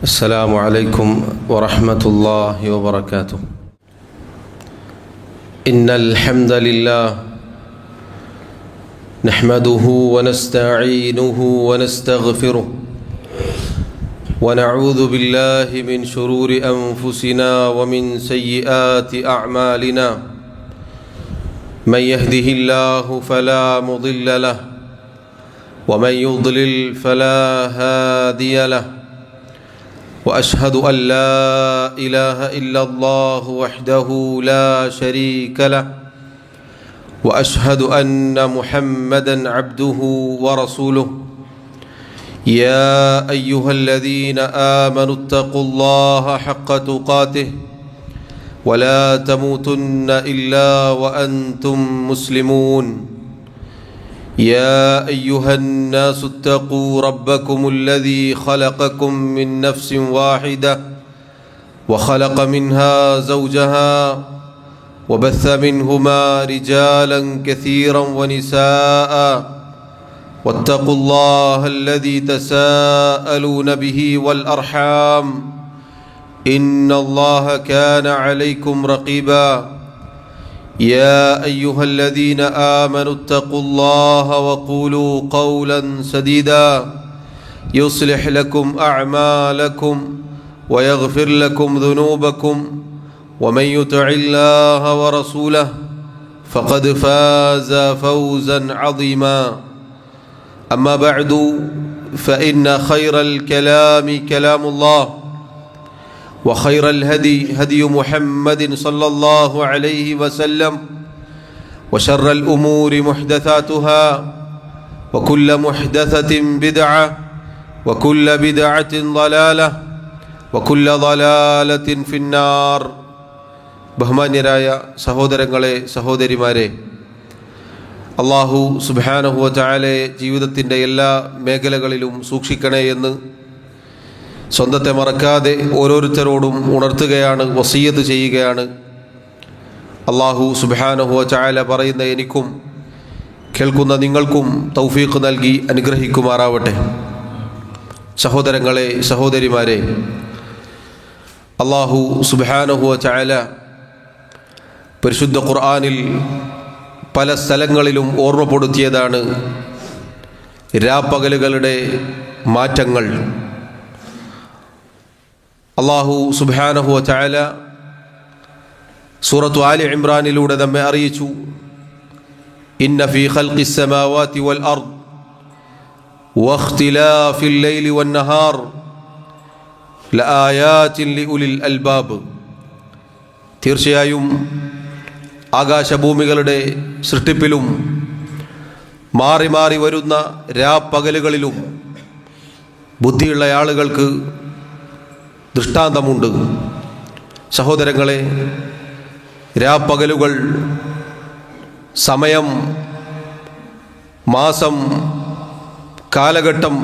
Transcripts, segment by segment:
السلام عليكم ورحمة الله وبركاته. إن الحمد لله نحمده ونستعينه ونستغفره ونعوذ بالله من شرور أنفسنا ومن سيئات أعمالنا. من يهده الله فلا مضل له ومن يضلل فلا هادي له. وأشهد أن لا إله إلا الله وحده لا شريك له وأشهد أن محمدًا عبده ورسوله. يا أيها الذين آمنوا اتقوا الله حق تقاته ولا تموتن إلا وأنتم مسلمون. يا أيها الناس اتقوا ربكم الذي خلقكم من نفس واحدة وخلق منها زوجها وبث منهما رجالا كثيرا ونساء واتقوا الله الذي تساءلون به والأرحام إن الله كان عليكم رقيبا. يا أيها الذين آمنوا اتقوا الله وقولوا قولا سديدا يصلح لكم أعمالكم ويغفر لكم ذنوبكم ومن يطع الله ورسوله فقد فاز فوزا عظيما. أما بعد فإن خير الكلام كلام الله وخير الهدي هدي محمد صلى الله عليه وسلم وشر الأمور محدثاتها وكل محدثة بدعة وكل بدعة ضلالة وكل ضلالة في النار. ബഹുമാന്യരായ സഹോദരങ്ങളെ സഹോദരിമാരെ, അല്ലാഹു സുബ്ഹാനഹു വ തആലയെ ജീവിതത്തിൻ്റെ എല്ലാ മേഖലകളിലും സൂക്ഷിക്കണേ എന്ന് സ്വന്തത്തെ മറക്കാതെ ഓരോരുത്തരോടും ഉണർത്തുകയാണ്, വസിയ്യത്ത് ചെയ്യുകയാണ്. അല്ലാഹു സുബ്ഹാനഹു വ തആല പറയുന്ന എനിക്കും കേൾക്കുന്ന നിങ്ങൾക്കും തൗഫീഖ് നൽകി അനുഗ്രഹിക്കുമാറാവട്ടെ. സഹോദരങ്ങളെ സഹോദരിമാരെ, അല്ലാഹു സുബ്ഹാനഹു വ തആല പരിശുദ്ധ ഖുർആനിൽ പല സ്ഥലങ്ങളിലും ഓർമ്മപ്പെടുത്തിയതാണ് രാപ്പകലുകളുടെ മാറ്റങ്ങൾ. അല്ലാഹു സുബ്ഹാനഹു വ തആല സൂറത്തു ആലി ഇംറാനിലൂടെ നമ്മെ അറിയിച്ചു, ഇന്ന ഫീ ഖൽഖിസ് സമാവാതി വൽ അർദ് വഖ്തിലാഫിൽ ലൈലി വൻ നഹാർ ലആയാതിൻ ലിഉലിൽ അൽബാബ്. തീർച്ചയായും ആകാശഭൂമികളുടെ സൃഷ്ടിപ്പിലും മാറി മാറി വരുന്ന രാപ്പകലുകളിലും ബുദ്ധിയുള്ള ആളുകൾക്ക് ദൃഷ്ടാന്തമുണ്ട്. സഹോദരങ്ങളെ, രാപ്പകലുകൾ, സമയം, മാസം, കാലഘട്ടം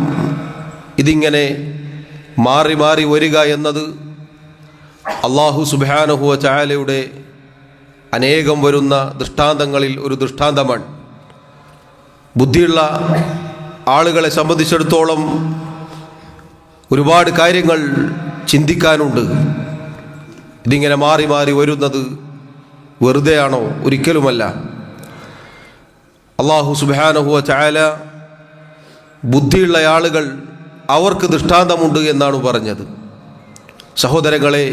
ഇതിങ്ങനെ മാറി മാറി വരിക എന്നത് അല്ലാഹു സുബ്ഹാനഹു വ തആലയുടെ അനേകം വരുന്ന ദൃഷ്ടാന്തങ്ങളിൽ ഒരു ദൃഷ്ടാന്തമാണ്. ബുദ്ധിയുള്ള ആളുകളെ സംബന്ധിച്ചിടത്തോളം ഒരുപാട് കാര്യങ്ങൾ ചിന്തിക്കാനുണ്ട്. ഇതിങ്ങനെ മാറി മാറി വരുന്നത് വെറുതെയാണോ? ഒരിക്കലുമല്ല. അല്ലാഹു സുബ്ഹാനഹു വ തആല ബുദ്ധിയുള്ള ആളുകൾ അവർക്ക് ദൃഷ്ടാന്തമുണ്ട് എന്നാണ് പറഞ്ഞത്. സഹോദരങ്ങളെ,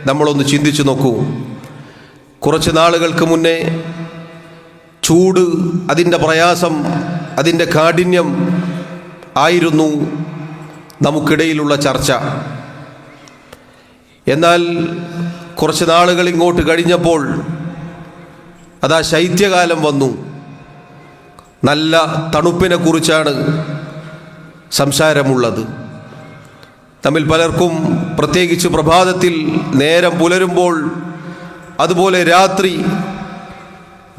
നമ്മളൊന്ന് ചിന്തിച്ചു നോക്കൂ. കുറച്ച് നാളുകൾക്ക് മുന്നേ ചൂട്, അതിൻ്റെ പ്രയാസം, അതിൻ്റെ കാഠിന്യം ആയിരുന്നു നമുക്കിടയിലുള്ള ചർച്ച. എന്നാൽ കുറച്ച് നാളുകൾ ഇങ്ങോട്ട് കഴിഞ്ഞപ്പോൾ അതാ ശൈത്യകാലം വന്നു. നല്ല തണുപ്പിനെ കുറിച്ചാണ് സംസാരമുള്ളത്. തമ്മിൽ പലർക്കും, പ്രത്യേകിച്ച് പ്രഭാതത്തിൽ നേരം പുലരുമ്പോൾ, അതുപോലെ രാത്രി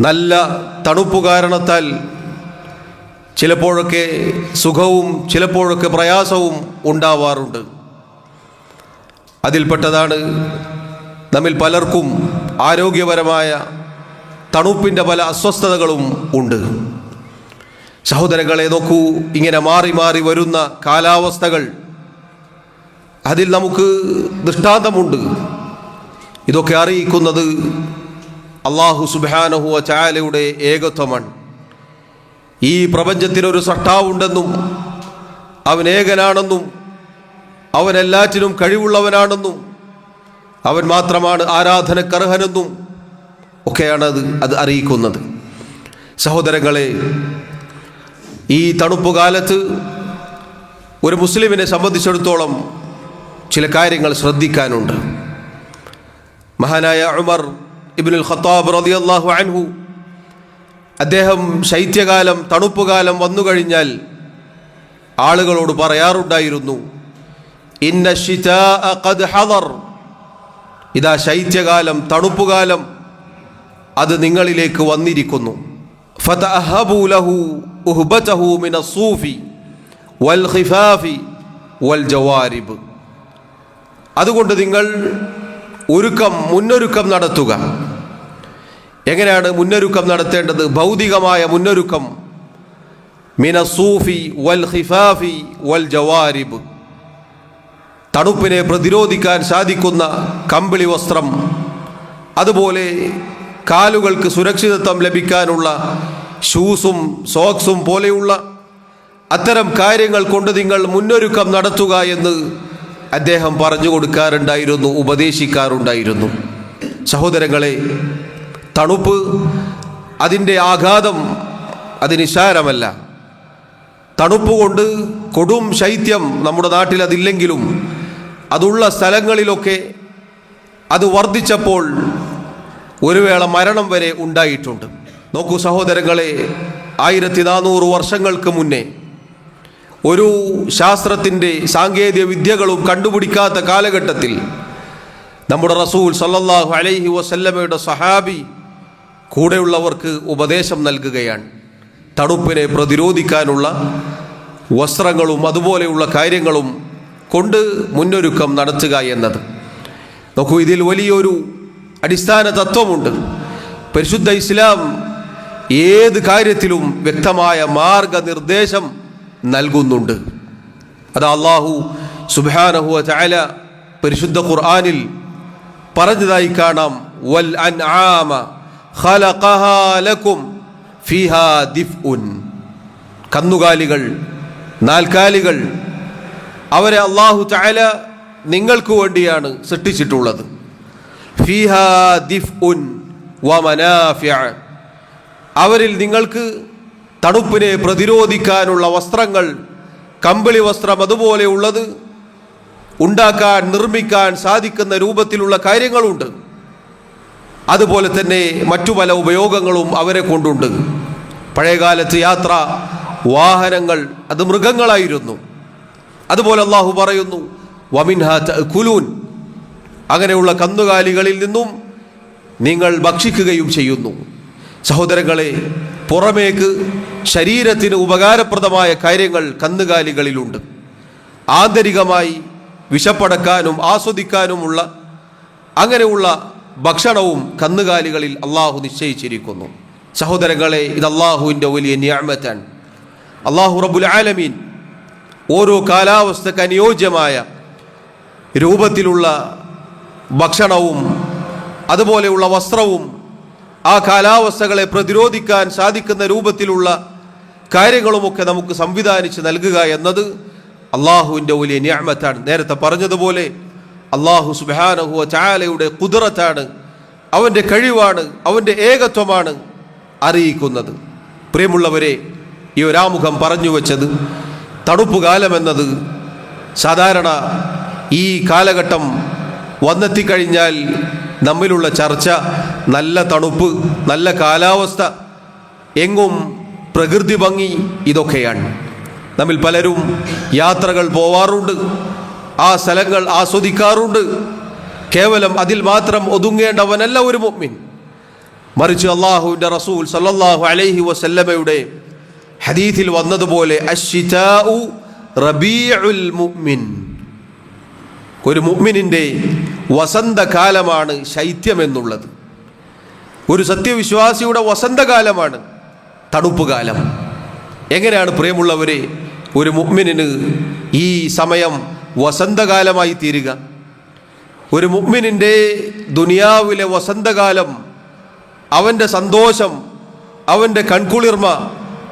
നല്ല തണുപ്പ് കാരണത്താൽ ചിലപ്പോഴൊക്കെ സുഖവും ചിലപ്പോഴൊക്കെ പ്രയാസവും ഉണ്ടാവാറുണ്ട്. അതിൽപ്പെട്ടതാണ് നമ്മിൽ പലർക്കും ആരോഗ്യപരമായ തണുപ്പിൻ്റെ പല അസ്വസ്ഥതകളും ഉണ്ട്. സഹോദരങ്ങളെ നോക്കൂ, ഇങ്ങനെ മാറി മാറി വരുന്ന കാലാവസ്ഥകൾ അതിൽ നമുക്ക് ദൃഷ്ടാന്തമുണ്ട്. ഇതൊക്കെ അറിയിക്കുന്നത് അല്ലാഹു സുബ്ഹാനഹു വ തആലയുടെ ഏകത്വമാണ്. ഈ പ്രപഞ്ചത്തിനൊരു സൃഷ്ടാവുണ്ടെന്നും അവൻ ഏകനാണെന്നും അവൻ എല്ലാറ്റിനും കഴിവുള്ളവനാണെന്നും അവൻ മാത്രമാണ് ആരാധനക്കർഹനെന്നും ഒക്കെയാണ് അത് അറിയിക്കുന്നത്. സഹോദരങ്ങളെ, ഈ തണുപ്പുകാലത്ത് ഒരു മുസ്ലിമിനെ സംബന്ധിച്ചിടത്തോളം ചില കാര്യങ്ങൾ ശ്രദ്ധിക്കാനുണ്ട്. മഹാനായ ഉമർ ഇബ്നുൽ ഖത്താബ് റളിയല്ലാഹു അൻഹു അദ്ദേഹം ശൈത്യകാലം, തണുപ്പുകാലം വന്നു കഴിഞ്ഞാൽ ആളുകളോട് പറയാറുണ്ടായിരുന്നു, ഇന്ന ശിതാഅ ഖദ് ഹദർ, ഇതാ ശൈത്യകാലം, തണുപ്പുകാലം അത് നിങ്ങളിലേക്ക് വന്നിരിക്കുന്നു. ഫതഅഹബു ലഹു ഉഹ്ബതഹു മിനസ് സൂഫി വൽ ഖിഫാഫി വൽ ജവാരിബ്, അതുകൊണ്ട് നിങ്ങൾ മുന്നൊരുക്കം നടത്തുക. എങ്ങനെയാണ് മുന്നൊരുക്കം നടത്തേണ്ടത്? ഭൗതികമായ മുന്നൊരുക്കം. മിനസ്സൂഫി വൽ ഖിഫാഫി വൽ ജവാരിബ്, തണുപ്പിനെ പ്രതിരോധിക്കാൻ സാധിക്കുന്ന കമ്പിളി വസ്ത്രം, അതുപോലെ കാലുകൾക്ക് സുരക്ഷിതത്വം ലഭിക്കാനുള്ള ഷൂസും സോക്സും പോലെയുള്ള അത്തരം കാര്യങ്ങൾ കൊണ്ട് നിങ്ങൾ മുന്നൊരുക്കം നടത്തുക എന്ന് അദ്ദേഹം പറഞ്ഞു കൊടുക്കാറുണ്ടായിരുന്നു, ഉപദേശിക്കാറുണ്ടായിരുന്നു. സഹോദരങ്ങളെ, തണുപ്പ്, അതിൻ്റെ ആഘാതം അത് നിസ്സാരമല്ല. തണുപ്പ് കൊണ്ട് കൊടും ശൈത്യം നമ്മുടെ നാട്ടിൽ അതില്ലെങ്കിലും അതുള്ള സ്ഥലങ്ങളിലൊക്കെ അത് വർദ്ധിച്ചപ്പോൾ ഒരു വേള മരണം വരെ ഉണ്ടായിട്ടുണ്ട്. നോക്കൂ സഹോദരങ്ങളെ, 1400 വർഷങ്ങൾക്ക് മുന്നേ ഒരു ശാസ്ത്രത്തിൻ്റെ സാങ്കേതിക വിദ്യകളും കണ്ടുപിടിക്കാത്ത കാലഘട്ടത്തിൽ നമ്മുടെ റസൂൽ സല്ലല്ലാഹു അലൈഹി വസല്ലമയുടെ സഹാബി കൂടെയുള്ളവർക്ക് ഉപദേശം നൽകുകയാണ്. തണുപ്പിനെ പ്രതിരോധിക്കാനുള്ള വസ്ത്രങ്ങളും അതുപോലെയുള്ള കാര്യങ്ങളും കൊണ്ട് മുന്നൊരുക്കം നടത്തുക എന്നത്. നോക്കൂ, ഇതിൽ വലിയൊരു അടിസ്ഥാന തത്വമുണ്ട്. പരിശുദ്ധ ഇസ്ലാം ഏത് കാര്യത്തിലും വ്യക്തമായ മാർഗനിർദ്ദേശം നൽകുന്നുണ്ട്. അത് അല്ലാഹു സുബ്ഹാനഹു വ തആല പരിശുദ്ധ ഖുർആനിൽ പറഞ്ഞതായി കാണാം. വൽ അൻആമ ഖലഖഹാ ലക്കും ഫീഹാ ദിഫ്ഉൻ, കന്നുകാലികൾ, നാൽക്കാലികൾ, അവരെ അല്ലാഹു തആല നിങ്ങൾക്ക് വേണ്ടിയാണ് സൃഷ്ടിച്ചിട്ടുള്ളത്. ഫീഹാ ദിഫ്ഉൻ വ മനാഫിഅ, അവരിൽ നിങ്ങൾക്ക് തണുപ്പിനെ പ്രതിരോധിക്കാനുള്ള വസ്ത്രങ്ങൾ, കമ്പിളി വസ്ത്രം അതുപോലെയുള്ളത് ഉണ്ടാക്കാൻ, നിർമ്മിക്കാൻ സാധിക്കുന്ന രൂപത്തിലുള്ള കാര്യങ്ങളുണ്ട്. അതുപോലെ തന്നെ മറ്റു പല ഉപയോഗങ്ങളും അവരെ കൊണ്ടുണ്ട്. പഴയകാലത്ത് യാത്ര വാഹനങ്ങൾ അത് മൃഗങ്ങളായിരുന്നു. അതുപോലെ അല്ലാഹു പറയുന്നു വമിൻഹാ തഅകുലൂൻ, അങ്ങനെയുള്ള കന്നുകാലികളിൽ നിന്നും നിങ്ങൾ ഭക്ഷിക്കുകയും ചെയ്യുന്നു. സഹോദരങ്ങളെ, പുറമേക്ക് ശരീരത്തിന് ഉപകാരപ്രദമായ കാര്യങ്ങൾ കന്നുകാലികളിലുണ്ട്. ആന്തരികമായി വിശപ്പടക്കാനും ആസ്വദിക്കാനുമുള്ള അങ്ങനെയുള്ള ഭക്ഷണവും കന്നുകാലികളിൽ അള്ളാഹു നിശ്ചയിച്ചിരിക്കുന്നു. സഹോദരങ്ങളെ, ഇത് അള്ളാഹുവിൻ്റെ വലിയ നിഅമത്താണ്. അള്ളാഹു റബ്ബുൽ ആലമീൻ ഓരോ കാലാവസ്ഥക്ക് അനുയോജ്യമായ രൂപത്തിലുള്ള ഭക്ഷണവും അതുപോലെയുള്ള വസ്ത്രവും ആ കാലാവസ്ഥകളെ പ്രതിരോധിക്കാൻ സാധിക്കുന്ന രൂപത്തിലുള്ള കാര്യങ്ങളുമൊക്കെ നമുക്ക് സംവിധാനിച്ച് നൽകുക എന്നത് അള്ളാഹുവിൻ്റെ വലിയ നിഅമത്താണ്. നേരത്തെ പറഞ്ഞതുപോലെ അള്ളാഹു സുബ്ഹാനഹു വ തആലയുടെ ഖുദ്റത്താണ്, അവൻ്റെ കഴിവാണ്, അവൻ്റെ ഏകത്വമാണ് അറിയിക്കുന്നത്. പ്രിയമുള്ളവരെ, ഈ ഒരാമുഖം പറഞ്ഞു വച്ചത് തണുപ്പ് കാലമെന്നത് സാധാരണ ഈ കാലഘട്ടം വന്നെത്തിക്കഴിഞ്ഞാൽ നമ്മിലുള്ള ചർച്ച നല്ല തണുപ്പ്, നല്ല കാലാവസ്ഥ, എങ്ങും പ്രകൃതി ഭംഗി, ഇതൊക്കെയാണ്. നമ്മിൽ പലരും യാത്രകൾ പോവാറുണ്ട്, ആ സ്ഥലങ്ങൾ ആസ്വദിക്കാറുണ്ട്. കേവലം അതിൽ മാത്രം ഒതുങ്ങേണ്ടവനല്ല ഒരു മുഅ്മിൻ. മറിച്ച് അല്ലാഹുവിൻ്റെ റസൂൽ സല്ലല്ലാഹു അലൈഹി വസല്ലമയുടെ ഹദീസിൽ വന്നതുപോലെ അശ്ശിതാഉ റബീഉൽ മുഅ്മിൻ, ഒരു മുഅ്മിനിൻ്റെ വസന്തകാലമാണ് ശൈത്യമെന്നുള്ളത്. ഒരു സത്യവിശ്വാസിയുടെ വസന്തകാലമാണ് തണുപ്പ് കാലം. എങ്ങനെയാണ് പ്രിയമുള്ളവരെ ഒരു മുഅ്മിനിന് ഈ സമയം വസന്തകാലമായി തീരുക. ഒരു മുഅ്മിനിൻ്റെ ദുനിയാവിലെ വസന്തകാലം, അവൻ്റെ സന്തോഷം, അവൻ്റെ കൺകുളിർമ,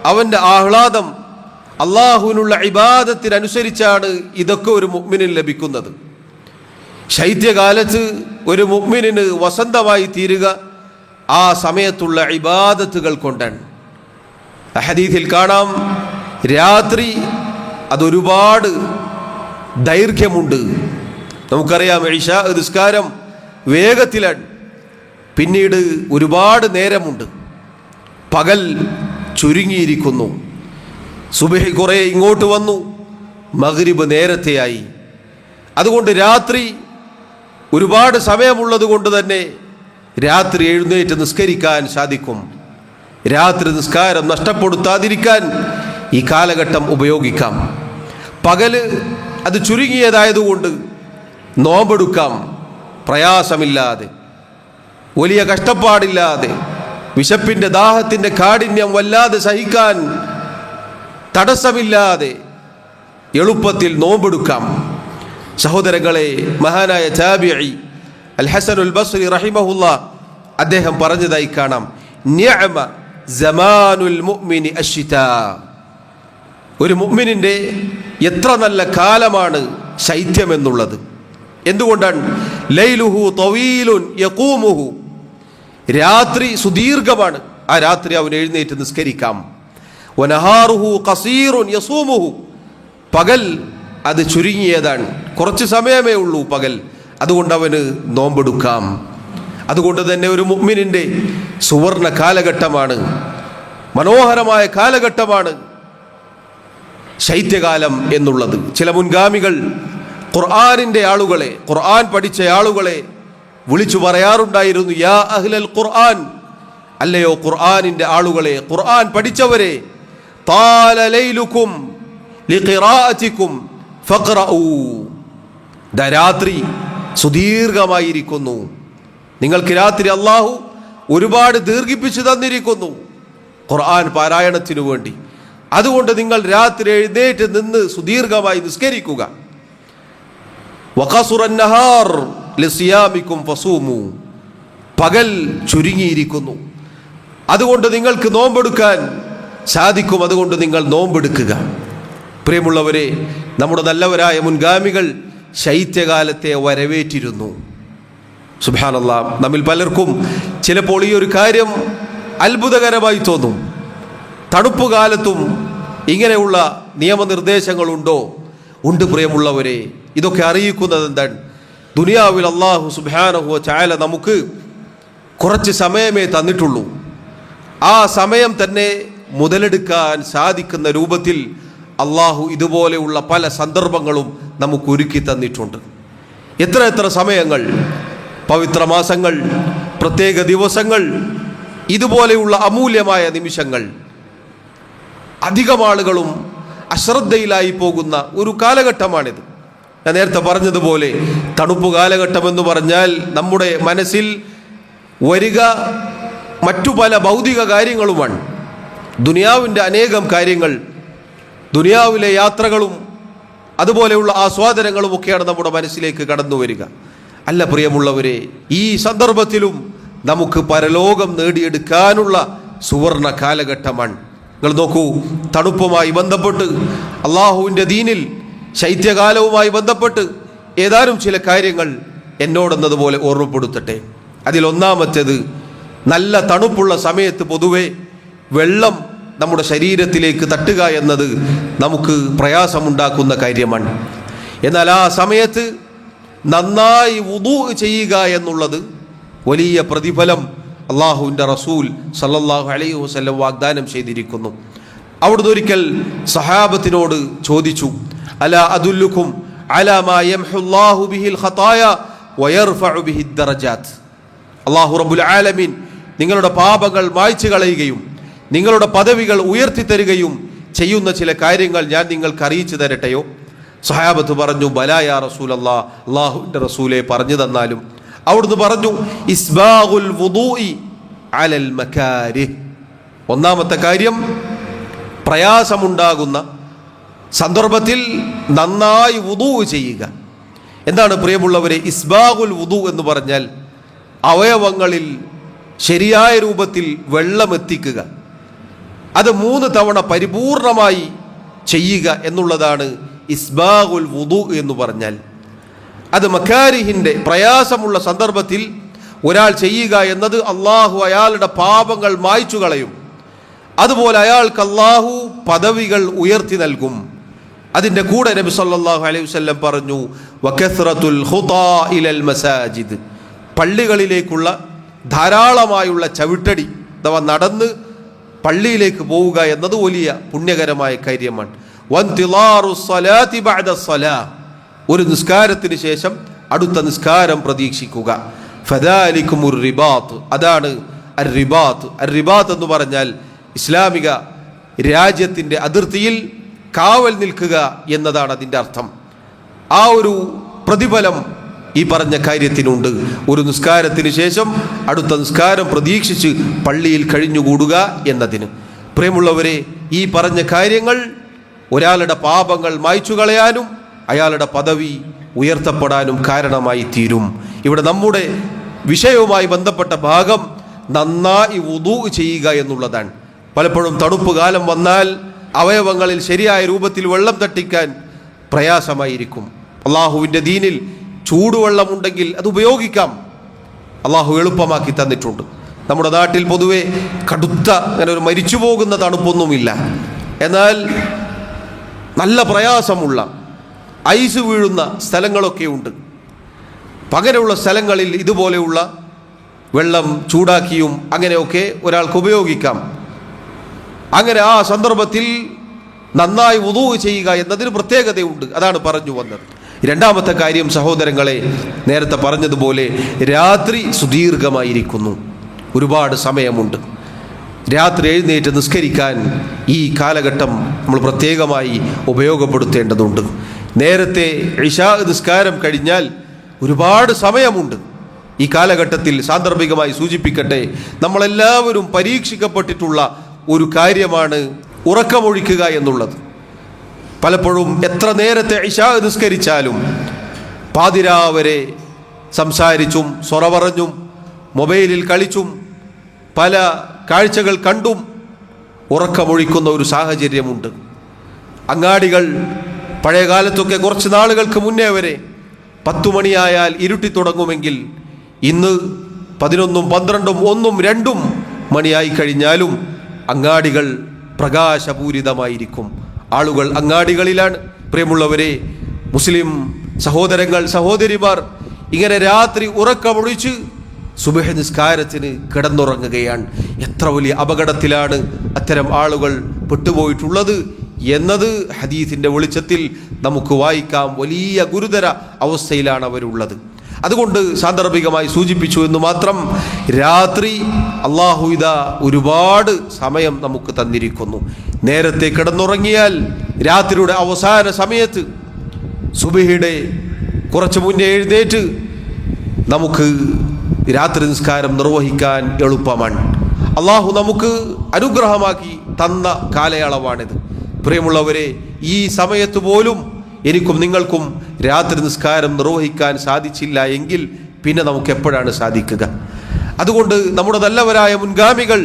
അവൻ്റെ ആഹ്ലാദം അള്ളാഹുവിനുള്ള ഇബാദത്തിനനുസരിച്ചാണ് ഇതൊക്കെ ഒരു മുഅ്മിനിന് ലഭിക്കുന്നത്. ശൈത്യകാലത്ത് ഒരു മുഅ്മിനിന് വസന്തമായി തീരുക ആ സമയത്തുള്ള ഇബാദത്തുകൾ കൊണ്ടാണ്. ഹദീസിൽ കാണാം, രാത്രി അതൊരുപാട് ദൈർഘ്യമുണ്ട്. നമുക്കറിയാം ഇശാ നിസ്കാരം വേഗത്തിലാണ്, പിന്നീട് ഒരുപാട് നേരമുണ്ട്. പകൽ ചുരുങ്ങിയിരിക്കുന്നു. സുബഹി കുറേ ഇങ്ങോട്ട് വന്നു, മഗ്രിബ് നേരത്തെയായി. അതുകൊണ്ട് രാത്രി ഒരുപാട് സമയമുള്ളത് കൊണ്ട് തന്നെ രാത്രി എഴുന്നേറ്റ് നിസ്കരിക്കാൻ സാധിക്കും. രാത്രി നിസ്കാരം നഷ്ടപ്പെടുത്താതിരിക്കാൻ ഈ കാലഘട്ടം ഉപയോഗിക്കാം. പകല് അത് ചുരുങ്ങിയതായതുകൊണ്ട് നോമ്പെടുക്കാം, പ്രയാസമില്ലാതെ, വലിയ കഷ്ടപ്പാടില്ലാതെ, വിശപ്പിൻ്റെ ദാഹത്തിൻ്റെ കാഠിന്യം വല്ലാതെ സഹിക്കാൻ തടസ്സമില്ലാതെ എളുപ്പത്തിൽ നോമ്പെടുക്കാം. സഹോദരങ്ങളെ, മഹാനായ താബിഈ അൽ ഹസനുൽ ബസ്രി റഹിമഹുല്ലാ അദ്ദേഹം പറഞ്ഞതായി കാണാം, നിഅമ സമാനുൽ മുഅ്മിനി അശ്ശിതാ. ഒരു മുഅ്മിനിൻ്റെ എത്ര നല്ല കാലമാണ് ശൈത്യം എന്നുള്ളത്. എന്തുകൊണ്ടാണ്? ലൈലുഹു തവീലുൻ യഖൂമുഹു, രാത്രി സുദീർഘമാണ്, ആ രാത്രി അവൻ എഴുന്നേറ്റ് നിസ്കരിക്കാം. വനഹാറുഹു ഖസീറുൻ യസൂമുഹു, പകൽ അത് ചുരുങ്ങിയതാണ്, കുറച്ച് സമയമേ ഉള്ളൂ പകൽ, അതുകൊണ്ട് അവന് നോമ്പെടുക്കാം. അതുകൊണ്ട് തന്നെ ഒരു മുഅ്മിനിൻ്റെ സുവർണ കാലഘട്ടമാണ്, മനോഹരമായ കാലഘട്ടമാണ് ശൈത്യകാലം എന്നുള്ളത്. ചില മുൻഗാമികൾ ഖുർആനിൻ്റെ ആളുകളെ, ഖുർആൻ പഠിച്ച ആളുകളെ വിളിച്ചു പറയാറുണ്ടായിരുന്നു, യാ അഹ്ലൽ ഖുർആൻ, അല്ലയോ ഖുർആനിൻ്റെ ആളുകളെ, ഖുർആൻ പഠിച്ചവരെ, താല ലൈലുക്കും ലിഖിറാഅതികും ഫഖറഊ, രാത്രി സുദീർഘമായിരിക്കുന്നു, നിങ്ങൾക്ക് രാത്രി അള്ളാഹു ഒരുപാട് ദീർഘിപ്പിച്ചു തന്നിരിക്കുന്നു ഖുർആൻ പാരായണത്തിനു വേണ്ടി. അതുകൊണ്ട് നിങ്ങൾ രാത്രി എഴുന്നേറ്റ് നിന്ന് സുദീർഘമായി നിസ്കരിക്കുക. വഖസുറൻ നഹാർ ലിസിയാമിക്കും ഫസൂമു, പകൽ ചുരുങ്ങിയിരിക്കുന്നു, അതുകൊണ്ട് നിങ്ങൾക്ക് നോമ്പെടുക്കാൻ സാധിക്കും, അതുകൊണ്ട് നിങ്ങൾ നോമ്പെടുക്കുക. പ്രിയമുള്ളവരെ, നമ്മുടെ നല്ലവരായ മുൻഗാമികൾ ശൈത്യകാലത്തെ വരവേറ്റിരുന്നു. സുബ്ഹാനല്ലാഹ്, നമ്മിൽ പലർക്കും ചിലപ്പോൾ ഈ ഒരു കാര്യം അത്ഭുതകരമായി തോന്നും. തണുപ്പ് കാലത്തും ഇങ്ങനെയുള്ള നിയമനിർദ്ദേശങ്ങളുണ്ടോ? ഉണ്ട് പ്രിയമുള്ളവരെ. ഇതൊക്കെ അറിയിക്കുന്നത് എന്താണ്? ദുനിയാവിൽ അല്ലാഹു സുബ്ഹാനഹു വ തആല നമുക്ക് കുറച്ച് സമയമേ തന്നിട്ടുള്ളൂ. ആ സമയം തന്നെ മുതലെടുക്കാൻ സാധിക്കുന്ന രൂപത്തിൽ അള്ളാഹു ഇതുപോലെയുള്ള പല സന്ദർഭങ്ങളും നമുക്ക് ഒരുക്കി തന്നിട്ടുണ്ട്. എത്ര എത്ര സമയങ്ങൾ, പവിത്ര മാസങ്ങൾ, പ്രത്യേക ദിവസങ്ങൾ, ഇതുപോലെയുള്ള അമൂല്യമായ നിമിഷങ്ങൾ. അധികം ആളുകളും അശ്രദ്ധയിലായി പോകുന്ന ഒരു കാലഘട്ടമാണിത്. ഞാൻ നേരത്തെ പറഞ്ഞതുപോലെ തണുപ്പ് കാലഘട്ടം എന്ന് പറഞ്ഞാൽ നമ്മുടെ മനസ്സിൽ വരിക മറ്റു പല ഭൗതിക കാര്യങ്ങളുമാണ്. ദുനിയാവിൻ്റെ അനേകം കാര്യങ്ങൾ, ദുനിയാവിലെ യാത്രകളും അതുപോലെയുള്ള ആസ്വാദനങ്ങളും ഒക്കെയാണ് നമ്മുടെ മനസ്സിലേക്ക് കടന്നു വരിക. അല്ല പ്രിയമുള്ളവരെ, ഈ സന്ദർഭത്തിലും നമുക്ക് പരലോകം നേടിയെടുക്കാനുള്ള സുവർണ കാലഘട്ടമാണ്. നിങ്ങൾ നോക്കൂ, തണുപ്പുമായി ബന്ധപ്പെട്ട്, അള്ളാഹുവിൻ്റെ ദീനിൽ ശൈത്യകാലവുമായി ബന്ധപ്പെട്ട് ഏതാനും ചില കാര്യങ്ങൾ എന്നോടെന്നതുപോലെ ഓർമ്മപ്പെടുത്തട്ടെ. അതിലൊന്നാമത്തേത്, നല്ല തണുപ്പുള്ള സമയത്ത് പൊതുവെ വെള്ളം നമ്മുടെ ശരീരത്തിലേക്ക് തട്ടുക എന്നത് നമുക്ക് പ്രയാസമുണ്ടാക്കുന്ന കാര്യമാണ്. എന്നാൽ ആ സമയത്ത് നന്നായി വുദൂ ചെയ്യുക എന്നുള്ളത് വലിയ പ്രതിഫലം അള്ളാഹുവിൻ്റെ റസൂൽ സല്ലല്ലാഹു അലൈഹി വസല്ലം വാഗ്ദാനം ചെയ്തിരിക്കുന്നു. അവിടുന്ന് ഒരിക്കൽ സഹാബത്തിനോട് ചോദിച്ചു, അലാ അദുല്ലുക്കും അലാ മാ യംഹുല്ലാഹു ബിഹിൽ ഖതായ വയർഫഉ ബിഹിദ് ദറജാത്ത്. അല്ലാഹു റബ്ബുൽ ആലമീൻ നിങ്ങളുടെ പാപങ്ങൾ മായ്ച്ചു കളയുകയും നിങ്ങളുടെ പദവികൾ ഉയർത്തിത്തരികയും ചെയ്യുന്ന ചില കാര്യങ്ങൾ ഞാൻ നിങ്ങൾക്ക് അറിയിച്ചു തരട്ടെയോ? സഹാബത്ത് പറഞ്ഞു, ബലാ യാ റസൂലല്ലാഹ്, അല്ലാഹുവിൻ്റെ റസൂലെ പറഞ്ഞു തന്നാലും. അവിടുന്ന് പറഞ്ഞു, ഇസ്ബാഗുൽ വുദൂഇ അലൽ മകാരിഹ്. ഒന്നാമത്തെ കാര്യം, പ്രയാസമുണ്ടാകുന്ന സന്ദർഭത്തിൽ നന്നായി വുദൂ ചെയ്യുക. എന്താണ് പ്രിയമുള്ളവരെ ഇസ്ബാഗുൽ വുദൂ എന്ന് പറഞ്ഞാൽ? അവയവങ്ങളിൽ ശരിയായ രൂപത്തിൽ വെള്ളം എത്തിക്കുക, അത് 3 തവണ പരിപൂർണമായി ചെയ്യുക എന്നുള്ളതാണ് ഇസ്ബാഗുൽ വുദൂ എന്ന് പറഞ്ഞാൽ. അത് മക്കാരിഹിൻ്റെ പ്രയാസമുള്ള സന്ദർഭത്തിൽ ഒരാൾ ചെയ്യുക എന്നത് അള്ളാഹു അയാളുടെ പാപങ്ങൾ മായ്ച്ചു കളയും. അതുപോലെ അയാൾക്ക് അള്ളാഹു പദവികൾ ഉയർത്തി നൽകും. അതിൻ്റെ കൂടെ നബി സല്ലല്ലാഹു അലൈഹി വസല്ലം പറഞ്ഞു, വകസ്റത്തുൽ ഖുതാ ഇലൽ മസാജിദ്, പള്ളികളിലേക്കുള്ള ധാരാളമായുള്ള ചവിട്ടടി, അഥവാ നടന്ന് പള്ളിയിലേക്ക് പോവുക എന്നത് വലിയ പുണ്യകരമായ കാര്യമാണ്. വൻതിലാറു സ്വലാത്തി ബഅദ സ്വലാ, ഒരു നിസ്കാരത്തിന് ശേഷം അടുത്ത നിസ്കാരം പ്രതീക്ഷിക്കുക. ഫദാലികുമുർ റിബാത്ത്, അതാണ് അർ-റിബാത്ത്. അർ-റിബാത്ത് എന്ന് പറഞ്ഞാൽ ഇസ്ലാമിക രാജ്യത്തിൻ്റെ അതിർത്തിയിൽ കാവൽ നിൽക്കുക എന്നതാണ് അതിൻ്റെ അർത്ഥം. ആ ഒരു പ്രതിഫലം ഈ പറഞ്ഞ കാര്യത്തിനുണ്ട്. ഒരു നിസ്കാരത്തിന് ശേഷം അടുത്ത നിസ്കാരം പ്രതീക്ഷിച്ച് പള്ളിയിൽ കഴിഞ്ഞുകൂടുക എന്നതിന്. പ്രിയമുള്ളവരെ, ഈ പറഞ്ഞ കാര്യങ്ങൾ ഒരാളുടെ പാപങ്ങൾ മായ്ച്ചു കളയാനും അയാളുടെ പദവി ഉയർത്തപ്പെടാനും കാരണമായി തീരും. ഇവിടെ നമ്മുടെ വിഷയവുമായി ബന്ധപ്പെട്ട ഭാഗം നന്നായി വുദൂ ചെയ്യുക എന്നുള്ളതാണ്. പലപ്പോഴും തണുപ്പ് കാലം വന്നാൽ അവയവങ്ങളിൽ ശരിയായ രൂപത്തിൽ വെള്ളം തട്ടിക്കാൻ പ്രയാസമായിരിക്കും. അള്ളാഹുവിൻ്റെ ദീനിൽ ചൂടുവെള്ളമുണ്ടെങ്കിൽ അത് ഉപയോഗിക്കാം. അള്ളാഹു എളുപ്പമാക്കി തന്നിട്ടുണ്ട്. നമ്മുടെ നാട്ടിൽ പൊതുവെ കടുത്ത അങ്ങനെ ഒരു മരിച്ചു പോകുന്ന തണുപ്പൊന്നുമില്ല. എന്നാൽ നല്ല പ്രയാസമുള്ള ഐസ് വീഴുന്ന സ്ഥലങ്ങളൊക്കെ ഉണ്ട്. പകരമുള്ള സ്ഥലങ്ങളിൽ ഇതുപോലെയുള്ള വെള്ളം ചൂടാക്കിയും അങ്ങനെയൊക്കെ ഒരാൾക്ക് ഉപയോഗിക്കാം. അങ്ങനെ ആ സന്ദർഭത്തിൽ നന്നായി വുദൂ ചെയ്യുക എന്നതിന് പ്രത്യേകതയുണ്ട്. അതാണ് പറഞ്ഞു വന്നത്. രണ്ടാമത്തെ കാര്യം സഹോദരങ്ങളെ, നേരത്തെ പറഞ്ഞതുപോലെ രാത്രി സുദീർഘമായിരിക്കുന്നു, ഒരുപാട് സമയമുണ്ട്. രാത്രി എഴുന്നേറ്റ് നിസ്കരിക്കാൻ ഈ കാലഘട്ടം നമ്മൾ പ്രത്യേകമായി ഉപയോഗപ്പെടുത്തേണ്ടതുണ്ട്. നേരത്തെ ഇശാ നിസ്കാരം കഴിഞ്ഞാൽ ഒരുപാട് സമയമുണ്ട്. ഈ കാലഘട്ടത്തിൽ സാന്ദർഭികമായി സൂചിപ്പിക്കട്ടെ, നമ്മളെല്ലാവരും പരീക്ഷിക്കപ്പെട്ടിട്ടുള്ള ഒരു കാര്യമാണ് ഉറക്കമൊഴിക്കുക എന്നുള്ളത്. പലപ്പോഴും എത്ര നേരത്തെ ഇശാ നിസ്കരിച്ചാലും പാതിരാവരെ സംസാരിച്ചും സൊറ പറഞ്ഞും മൊബൈലിൽ കളിച്ചും പല കാഴ്ചകൾ കണ്ടും ഉറക്കമൊഴിക്കുന്ന ഒരു സാഹചര്യമുണ്ട്. അങ്ങാടികൾ പഴയ കാലത്തൊക്കെ കുറച്ച് നാളുകൾക്ക് മുന്നേ വരെ 10 മണിയായാൽ ഇരുട്ടി തുടങ്ങുമെങ്കിൽ ഇന്ന് 11, 12, 1, 2 മണിയായി കഴിഞ്ഞാലും അങ്ങാടികൾ പ്രകാശപൂരിതമായിരിക്കും. ആളുകൾ അങ്ങാടികളിലാണ്. പ്രിയമുള്ളവരെ, മുസ്ലിം സഹോദരങ്ങൾ സഹോദരിമാർ ഇങ്ങനെ രാത്രി ഉറക്കമൊഴിച്ച് സുബഹ് നിസ്കാരത്തിന് കിടന്നുറങ്ങുകയാണ്. എത്ര വലിയ അപകടത്തിലാണ് അത്തരം ആളുകൾ പെട്ടുപോയിട്ടുള്ളത് എന്നത് ഹദീസിൻ്റെ വെളിച്ചത്തിൽ നമുക്ക് വായിക്കാം. വലിയ ഗുരുതര അവസ്ഥയിലാണ് അവരുള്ളത്. അതുകൊണ്ട് സാന്ദർഭികമായി സൂചിപ്പിച്ചു എന്ന് മാത്രം, രാത്രി അല്ലാഹു ഇതാ ഒരുപാട് സമയം നമുക്ക് തന്നിരിക്കുന്നു. നേരത്തെ കിടന്നുറങ്ങിയാൽ രാത്രിയുടെ അവസാന സമയത്ത് സുബഹിയുടെ കുറച്ച് മുന്നേ എഴുന്നേറ്റ് നമുക്ക് രാത്രി നിസ്കാരം നിർവഹിക്കാൻ എളുപ്പമാണ്. അല്ലാഹു നമുക്ക് അനുഗ്രഹമാക്കി തന്ന കാലയളവാണിത്. പ്രിയമുള്ളവരെ, ഈ സമയത്ത് പോലും എനിക്കും നിങ്ങൾക്കും രാത്രി നിസ്കാരം നിർവഹിക്കാൻ സാധിച്ചില്ല എങ്കിൽ പിന്നെ നമുക്ക് എപ്പോഴാണ് സാധിക്കുക? അതുകൊണ്ട് നമ്മുടെ നല്ലവരായ മുൻഗാമികൾ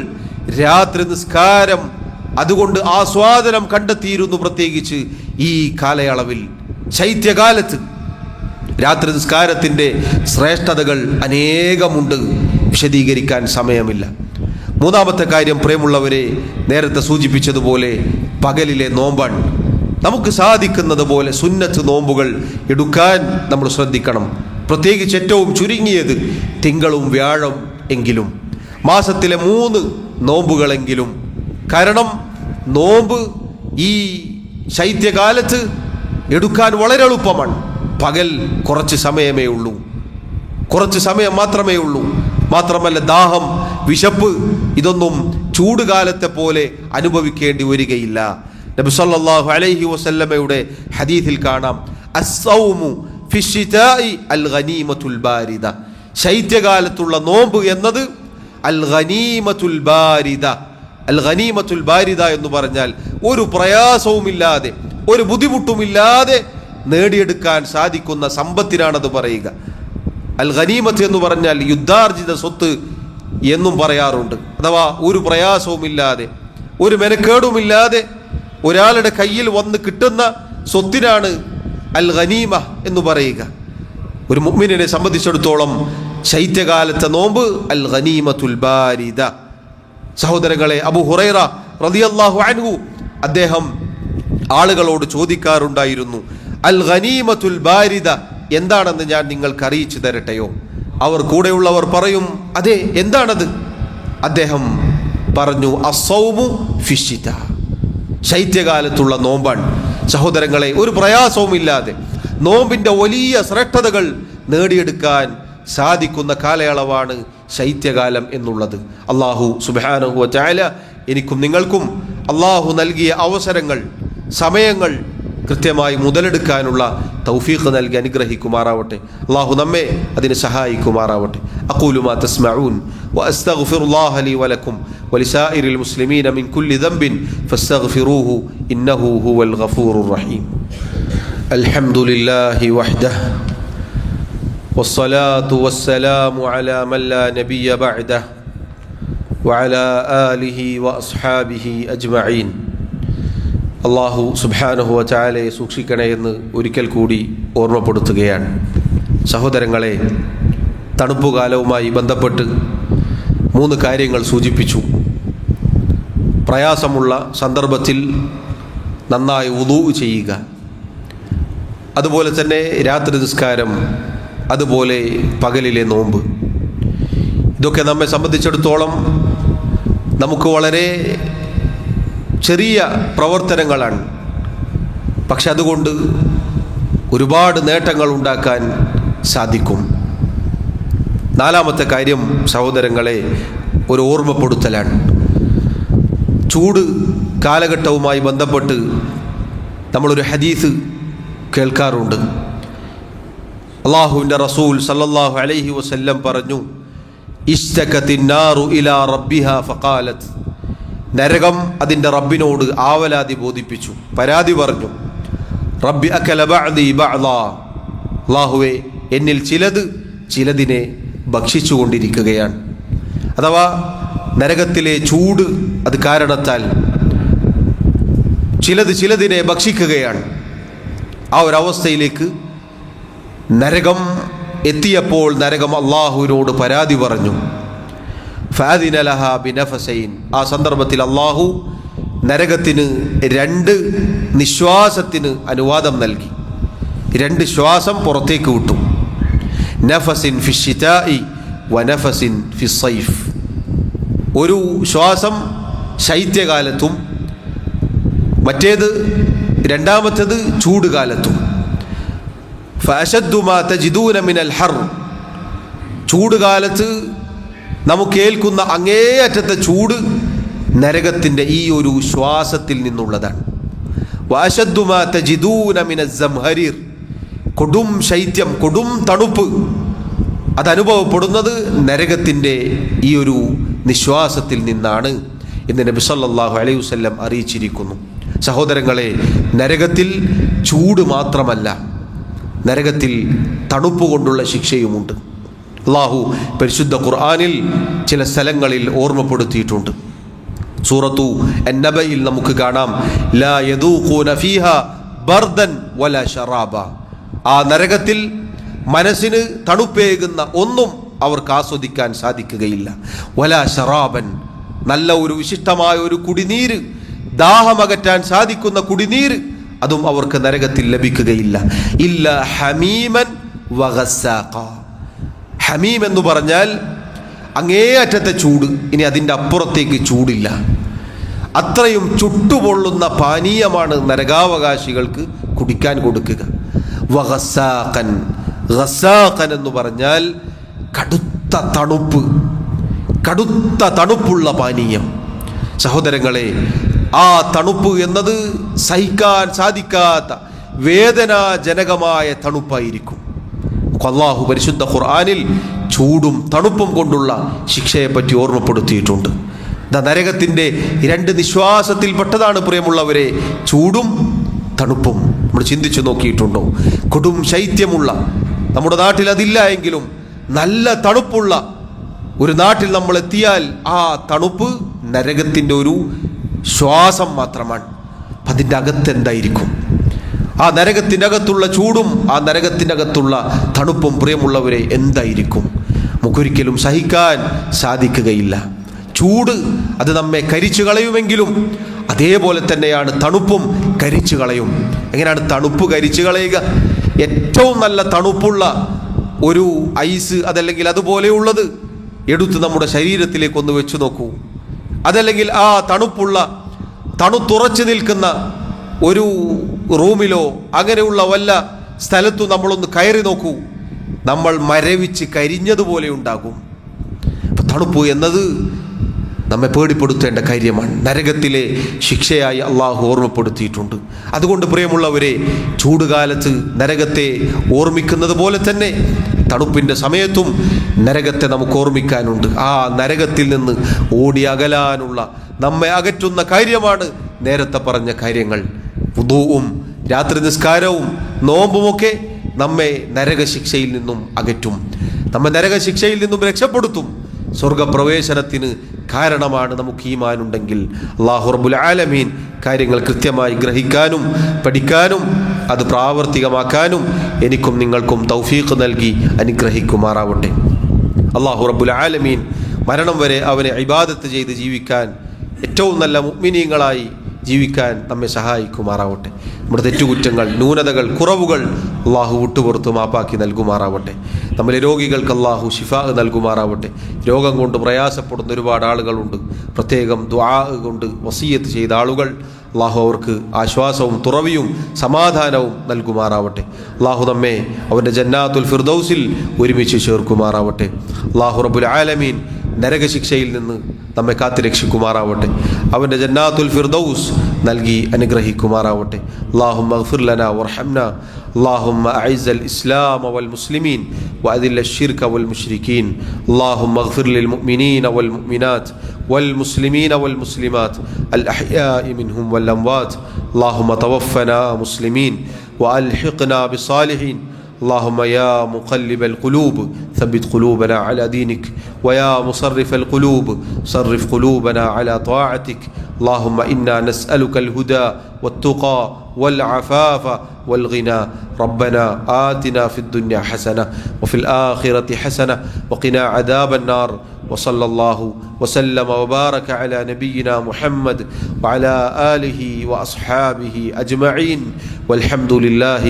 രാത്രി നിസ്കാരം അതുകൊണ്ട് ആസ്വാദനം കണ്ടെത്തിയിരുന്നു. പ്രത്യേകിച്ച് ഈ കാലയളവിൽ ശൈത്യകാലത്ത് രാത്രി നിസ്കാരത്തിൻ്റെ ശ്രേഷ്ഠതകൾ അനേകമുണ്ട്, വിശദീകരിക്കാൻ സമയമില്ല. മൂന്നാമത്തെ കാര്യം പ്രിയമുള്ളവരെ, നേരത്തെ സൂചിപ്പിച്ചതുപോലെ പകലിലെ നോമ്പാണ്. നമുക്ക് സാധിക്കുന്നത് പോലെ സുന്നത്ത് നോമ്പുകൾ എടുക്കാൻ നമ്മൾ ശ്രദ്ധിക്കണം. പ്രത്യേകിച്ച് ഏറ്റവും ചുരുങ്ങിയത് തിങ്കളും വ്യാഴം എങ്കിലും, മാസത്തിലെ 3 നോമ്പുകളെങ്കിലും. കാരണം നോമ്പ് ഈ ശൈത്യകാലത്ത് എടുക്കാൻ വളരെ എളുപ്പമാണ്. പകൽ കുറച്ച് സമയമേ ഉള്ളൂ, കുറച്ച് സമയം മാത്രമേ ഉള്ളൂ. മാത്രമല്ല ദാഹം, വിശപ്പ് ഇതൊന്നും ചൂടുകാലത്തെ പോലെ അനുഭവിക്കേണ്ടി വരികയില്ല. നബി സല്ലല്ലാഹു അലൈഹി വസല്ലമയുടെ ഹദീസിൽ കാണാം, അസ്സൗമു ഫിശ്ശിതാഇ അൽ ഗനീമത്തുൽ ബാരിദ, ശൈത്യകാലത്തുള്ള നോമ്പ് എന്നത് അൽ ഗനീമത്തുൽ ബാരിദ, അൽ ഗനീമത്തുൽ ബാരിദ എന്ന് പറഞ്ഞാൽ ഒരു പ്രയാസവുമില്ലാതെ ഒരു ബുദ്ധിമുട്ടുമില്ലാതെ നേടിയെടുക്കാൻ സാധിക്കുന്ന സമ്പത്തിനാണത് പറയുക. അൽ ഗനീമത്ത് എന്ന് പറഞ്ഞാൽ യുദ്ധാർജിത സ്വത്ത് എന്നും പറയാറുണ്ട്. അഥവാ ഒരു പ്രയാസവുമില്ലാതെ ഒരു മെനക്കേടുമില്ലാതെ ഒരാളുടെ കയ്യിൽ വന്ന് കിട്ടുന്ന സ്വത്തിനാണ് അൽ ഗനീമ എന്ന് പറയുക. ഒരു മുഅ്മിനിനെ സംബന്ധിച്ചിടത്തോളം ശൈത്യകാലത്തെ നോമ്പ് അൽ ഗനീമത്തുൽ ബാരിദ. സഹോദരങ്ങളെ, അബൂ ഹുറൈറ റളിയല്ലാഹു അൻഹു അദ്ദേഹം ആളുകളോട് ചോദിക്കാറുണ്ടായിരുന്നു, അൽ ഗനീമത്തുൽ ബാരിദ എന്താണെന്ന് ഞാൻ നിങ്ങൾക്ക് അറിയിച്ചു തരട്ടെയോ? അവർ കൂടെയുള്ളവർ പറയും, അതെ, എന്താണത്? അദ്ദേഹം പറഞ്ഞു, അസ്സൗമു ഫിശ്ശിത, ശൈത്യകാലത്തുള്ള നോമ്പാണ്. സഹോദരങ്ങളെ, ഒരു പ്രയാസവുമില്ലാതെ നോമ്പിൻ്റെ വലിയ ശ്രേഷ്ഠതകൾ നേടിയെടുക്കാൻ സാധിക്കുന്ന കാലയളവാണ് ശൈത്യകാലം എന്നുള്ളത്. അല്ലാഹു സുബ്ഹാനഹു വ തആല എനിക്കും നിങ്ങൾക്കും അല്ലാഹു നൽകിയ അവസരങ്ങൾ, സമയങ്ങൾ കൃത്യമായി മുതലെടുക്കാനുള്ള തൗഫീഖ് നൽകി അനുഗ്രഹിക്കുമാറാവട്ടെ. അല്ലാഹു നമ്മെ അതിന് സഹായിക്കുമാറാവട്ടെ. അഖൂലു മാ തസ്മഊൻ വഅസ്തഗ്ഫിറുല്ലാഹ ലീ വലക്കും വലിസായിരിൽ മുസ്ലിമീന മിൻ കുല്ലി ദംബിൻ ഫസ്തഗ്ഫിറൂഹു ഇന്നഹു ഹുവൽ ഗഫൂറുർ റഹീം. അൽഹംദുലില്ലാഹി വഹ്ദഹു വസ്സലാത്തു വസ്സലാമു അലാ മൻ ലാ നബിയ്യ ബഅദഹു വഅലാ ആലിഹി വഅസ്ഹാബിഹി അജ്മഈൻ. അല്ലാഹു സുബ്ഹാനഹു വ തആലയെ സൂക്ഷിക്കണേ എന്ന് ഒരിക്കൽ കൂടി ഓർമ്മപ്പെടുത്തുകയാണ്. സഹോദരങ്ങളെ, തണുപ്പുകാലവുമായി ബന്ധപ്പെട്ട് 3 കാര്യങ്ങൾ സൂചിപ്പിച്ചു. പ്രയാസമുള്ള സന്ദർഭത്തിൽ നന്നായി വുളൂ ചെയ്യുക, അതുപോലെ തന്നെ രാത്രി നിസ്കാരം, അതുപോലെ പകലിലെ നോമ്പ്. ഇതൊക്കെ നമ്മെ സംബന്ധിച്ചിടത്തോളം നമുക്ക് വളരെ ചെറിയ പ്രവർത്തനങ്ങളാണ്. പക്ഷെ അതുകൊണ്ട് ഒരുപാട് നേട്ടങ്ങൾ ഉണ്ടാക്കാൻ സാധിക്കും. 4ാമത്തെ കാര്യം സഹോദരങ്ങളെ, ഒരു ഓർമ്മപ്പെടുത്തലാണ്. ചൂട് കാലഘട്ടവുമായി ബന്ധപ്പെട്ട് നമ്മളൊരു ഹദീസ് കേൾക്കാറുണ്ട്. അല്ലാഹുവിൻ്റെ റസൂൽ സല്ലല്ലാഹു അലൈഹി വസല്ലം പറഞ്ഞു, ഇശ്തകത്തിന്നാറു ഇലാ റബ്ബിഹാ ഫഖാലത്, നരകം അതിൻ്റെ റബ്ബിനോട് ആവലാതി ബോധിപ്പിച്ചു, പരാതി പറഞ്ഞു, റബ്ബി അകല ബഅദി ബഅദാ, അല്ലാഹുവേ, എന്നിൽ ചിലതിനെ ഭക്ഷിച്ചുകൊണ്ടിരിക്കുകയാണ്. അഥവാ നരകത്തിലെ ചൂട് അത് കാരണത്താൽ ചിലതിനെ ഭക്ഷിക്കുകയാണ്. ആ ഒരവസ്ഥയിലേക്ക് നരകം എത്തിയപ്പോൾ നരകം അള്ളാഹുവിനോട് പരാതി പറഞ്ഞു. ഫഅദിന ലഹാ ബിനഫസൈൻ, ആ സന്ദർഭത്തിൽ അള്ളാഹു നരകത്തിന് 2 നിശ്വാസത്തിന് അനുവാദം നൽകി. 2 ശ്വാസം പുറത്തേക്ക് വിട്ടു. നഫസിൻ ഫിശ്ശിതാഇ വനഫസിൻ ഫിസ്സൈഫ്, ഒരു ശ്വാസം ശൈത്യകാലത്തും മറ്റേത് 2ാമത്തേത് ചൂടുകാലത്തും. ഫഅശദ്ദു മാ തജിദൂന മിനൽ ഹർ, ചൂടുകാലത്ത് നമുക്ക് ഏൽക്കുന്ന അങ്ങേയറ്റത്തെ ചൂട് നരകത്തിൻ്റെ ഈ ഒരു ശ്വാസത്തിൽ നിന്നുള്ളതാണ്. വഅശദ്ദു മാ തജിദൂന മിനൽ സംഹരീർ, കൊടും ശൈത്യം, കൊടും തണുപ്പ് അതനുഭവപ്പെടുന്നത് നരകത്തിൻ്റെ ഈ ഒരു നിശ്വാസത്തിൽ നിന്നാണ് എന്ന് നബി സല്ലല്ലാഹു അലൈഹി വസല്ലം അറിയിച്ചിരിക്കുന്നു. സഹോദരങ്ങളെ, നരകത്തിൽ ചൂട് മാത്രമല്ല, നരകത്തിൽ തണുപ്പ് കൊണ്ടുള്ള ശിക്ഷയുമുണ്ട്. അല്ലാഹു പരിശുദ്ധ ഖുർആനിൽ ചില സ്ഥലങ്ങളിൽ ഓർമ്മപ്പെടുത്തിയിട്ടുണ്ട്. സൂറത്തു അൻ-നബയിൽ നമുക്ക് കാണാം, ലാ യദൂഖൂന ഫീഹാ ബർദൻ വലാ ശറാബ, ആ നരകത്തിൽ മനസ്സിന് തണുപ്പേകുന്ന ഒന്നും അവർക്ക് ആസ്വദിക്കാൻ സാധിക്കുകയില്ല. വലാ ശറാബൻ, നല്ല ഒരു വിശിഷ്ടമായ ഒരു കുടിനീര്, ദാഹമകറ്റാൻ സാധിക്കുന്ന കുടിനീര്, അതും അവർക്ക് നരകത്തിൽ ലഭിക്കുകയില്ല. ഇല്ല ഹമീമൻ വഗസ്സാഖ, ഹമീം എന്ന് പറഞ്ഞാൽ അങ്ങേയറ്റത്തെ ചൂട്, ഇനി അതിൻ്റെ അപ്പുറത്തേക്ക് ചൂടില്ല. അത്രയും ചുട്ടുപൊള്ളുന്ന പാനീയമാണ് നരകാവകാശികൾക്ക് കുടിക്കാൻ കൊടുക്കുക. വഗസ്സാഖൻ, ഗസ്സാഖൻ എന്ന് പറഞ്ഞാൽ കടുത്ത തണുപ്പുള്ള പാനീയം. സഹോദരങ്ങളെ, ആ തണുപ്പ് എന്നത് സഹിക്കാൻ സാധിക്കാത്ത വേദനാജനകമായ തണുപ്പായിരിക്കും. അല്ലാഹു പരിശുദ്ധ ഖുർആനിൽ ചൂടും തണുപ്പും കൊണ്ടുള്ള ശിക്ഷയെപ്പറ്റി ഓർമ്മപ്പെടുത്തിയിട്ടുണ്ട്. നരകത്തിൻ്റെ 2 നിശ്വാസത്തിൽപ്പെട്ടതാണ് പ്രിയമുള്ളവരെ ചൂടും തണുപ്പും. നമ്മൾ ചിന്തിച്ചു നോക്കിയിട്ടുണ്ടോ? കൊടും ശൈത്യമുള്ള നമ്മുടെ നാട്ടിൽ അതില്ല എങ്കിലും നല്ല തണുപ്പുള്ള ഒരു നാട്ടിൽ നമ്മൾ എത്തിയാൽ ആ തണുപ്പ് നരകത്തിൻ്റെ ഒരു ശ്വാസം മാത്രമാണ്. അതിൻ്റെ അകത്ത് എന്തായിരിക്കും? ആ നരകത്തിൻ്റെ അകത്തുള്ള ചൂടും ആ നരകത്തിൻ്റെ അകത്തുള്ള തണുപ്പും പ്രിയമുള്ളവരെ എന്തായിരിക്കും? നമുക്കൊരിക്കലും സഹിക്കാൻ സാധിക്കുകയില്ല. ചൂട് അത് നമ്മെ കരിച്ചു കളയുമെങ്കിലും അതേപോലെ തന്നെയാണ് തണുപ്പും കരിച്ചു കളയും. എങ്ങനെയാണ് തണുപ്പ് കരിച്ചു കളയുക? ഏറ്റവും നല്ല തണുപ്പുള്ള ഒരു ഐസ് അതല്ലെങ്കിൽ അതുപോലെയുള്ളത് എടുത്ത് നമ്മുടെ ശരീരത്തിലേക്ക് ഒന്ന് വെച്ച് നോക്കൂ. അതല്ലെങ്കിൽ ആ തണുത്തുറച്ചു നിൽക്കുന്ന ഒരു റൂമിലോ അങ്ങനെയുള്ള വല്ല സ്ഥലത്തും നമ്മളൊന്ന് കയറി നോക്കൂ, നമ്മൾ മരവിച്ച് കരിഞ്ഞതുപോലെ ഉണ്ടാകും. അപ്പം തണുപ്പ് എന്നത് നമ്മെ പേടിപ്പെടുത്തേണ്ട കാര്യമാണ്. നരകത്തിലെ ശിക്ഷയായി അള്ളാഹു ഓർമ്മപ്പെടുത്തിയിട്ടുണ്ട്. അതുകൊണ്ട് പ്രിയമുള്ളവരെ, ചൂടുകാലത്ത് നരകത്തെ ഓർമ്മിക്കുന്നത് പോലെ തന്നെ തണുപ്പിൻ്റെ സമയത്തും നരകത്തെ നമുക്ക് ഓർമ്മിക്കാനുണ്ട്. ആ നരകത്തിൽ നിന്ന് ഓടി അകലാനുള്ള നമ്മെ അകറ്റുന്ന കാര്യമാണ് നേരത്തെ പറഞ്ഞ കാര്യങ്ങൾ. വുദൂഉം രാത്രി നിസ്കാരവും നോമ്പുമൊക്കെ നമ്മെ നരകശിക്ഷയിൽ നിന്നും അകറ്റും, നമ്മെ നരകശിക്ഷയിൽ നിന്നും രക്ഷപ്പെടുത്തും. സ്വർഗപ്രവേശനത്തിന് കാരണമാണ് നമുക്ക് ഈമാനുണ്ടെങ്കിൽ. അല്ലാഹു റബ്ബുൽ ആലമീൻ കാര്യങ്ങൾ കൃത്യമായി ഗ്രഹിക്കാനും പഠിക്കാനും അത് പ്രാവർത്തികമാക്കാനും എനിക്കും നിങ്ങൾക്കും തൗഫീഖ് നൽകി അനുഗ്രഹിക്കുമാറാവട്ടെ. അല്ലാഹു റബ്ബുൽ ആലമീൻ മരണം വരെ അവനെ ഇബാദത്ത് ചെയ്ത് ജീവിക്കാൻ, ഏറ്റവും നല്ല മുഅ്മിനീങ്ങളായി ജീവിക്കാൻ നമ്മെ സഹായിക്കുമാറാവട്ടെ. നമ്മുടെ തെറ്റുകുറ്റങ്ങൾ, ന്യൂനതകൾ, കുറവുകൾ അള്ളാഹു വിട്ടുപുറത്ത് മാപ്പാക്കി നൽകുമാറാവട്ടെ. നമ്മളെ രോഗികൾക്ക് അള്ളാഹു ശിഫാ നൽകുമാറാവട്ടെ. രോഗം കൊണ്ട് പ്രയാസപ്പെടുന്ന ഒരുപാട് ആളുകളുണ്ട്. പ്രത്യേകം ദുആ കൊണ്ട് വസിയത്ത് ചെയ്ത ആളുകൾ അള്ളാഹു അവർക്ക് ആശ്വാസവും തുറവിയും സമാധാനവും നൽകുമാറാവട്ടെ. അള്ളാഹു നമ്മെ അവൻ്റെ ജന്നാത്തുൽ ഫിർദൗസിൽ ഒരുമിച്ച് ചേർക്കുമാറാവട്ടെ. അള്ളാഹു റബ്ബുൽ ആലമീൻ നരകശിക്ഷയിൽ നിന്ന് നമ്മെ കാത്തുരക്ഷിക്കുമാറാവട്ടെ. അവൻ്റെ ജന്നാത്തുൽ ഫിർദൗസ് നൽകി അനുഗ്രഹിക്കുമാറാവട്ടെ. അല്ലാഹുമ്മഗ്ഫിർ ലനാ വർഹംനാ. اللهم أعز الإسلام والمسلمين وأذل الشرك والمشركين. اللهم اغفر للمؤمنين والمؤمنات والمسلمين والمسلمات الأحياء منهم والأموات. اللهم توفنا مسلمين وألحقنا بالصالحين. اللهم يا مقلب القلوب ثبت قلوبنا على دينك، ويا مصرف القلوب صرف قلوبنا على طاعتك. اللهم إنا نسألك الهدى والتقى والعفاف والغنى. ربنا آتنا في الدنيا حسنة وفي الآخرة حسنة وقنا عذاب النار. وصلى الله وسلم وبارك على نبينا محمد وعلى آله وأصحابه أجمعين والحمد لله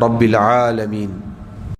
رب العالمين.